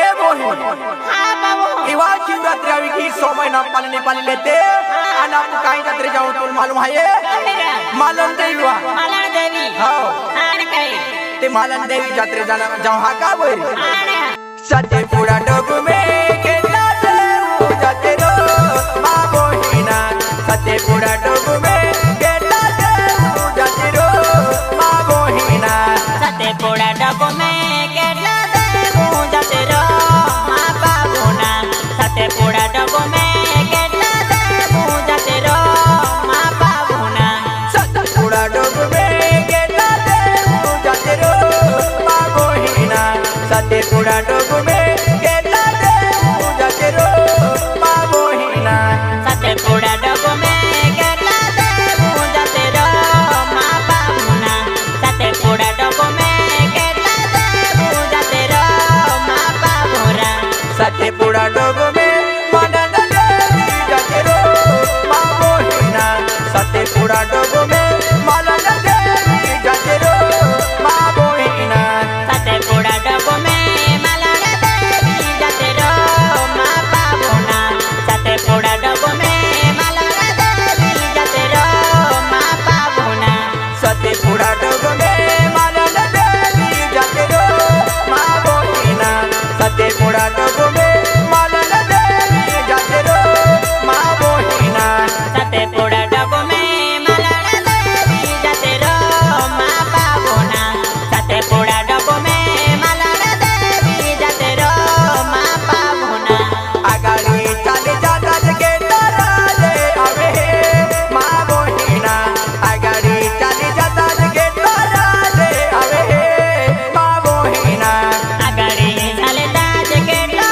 ए मोहिन हाँ बाबू इवा शिवरात्रि आवी की 100 महिना पाली लेते आणि आपण काही जत्रे जाऊ तुला मालूम आहे मालन देवी वा मालन देवी हो आणि काय ते मालन देवी जत्रे जाऊ हा का बोल आणि सते पुरा डोगू में केला देऊ जाते रो मा मोहिना सते पुरा डोगू में केला देऊ जाते रो मा मोहिना सते पोड़ा डबो में केला देऊ जाते रो मा बाबूना सते पोड़ा डबो में केला देऊ जाते रो मा बाबूना सते पुरा डोगू में केला देऊ जाते रो मा मोहिना सते पुरा डोगू में केला देऊ जाते रो मा मोहिना सते पोड़ा डबो में केला देऊ जाते रो मा बाबूना सते पोड़ा डबो में केला देऊ जाते रो मा बाबूरा सते पुरा डोगू में मानन देवी जाते रो मा मोहिना सते पुरा डोगू में मानन देवी जाते रो मा मोहिना सते पोड़ा डबो में मालन देवी जाते रो मा बाबूना सते पोड़ा डबो में मालन देवी जाते रो मा बाबूना सते पुरा डोगू में मानन देवी जाते रो मा मोहिना सते पुरा डोगू में मानन देवी जाते रो मा मोहिना सते पोड़ा डबो में मालन देवी जाते रो मा बाबूना सते पोड़ा डबो में मालन देवी जाते रो मा बाबूना आगाड़ी चाले जातात के तराले आवे मा मोहिना आगाड़ी चाले जातात के तराले आवे मा मोहिना आगाड़ी झाले ताज केटला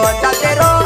जाते रो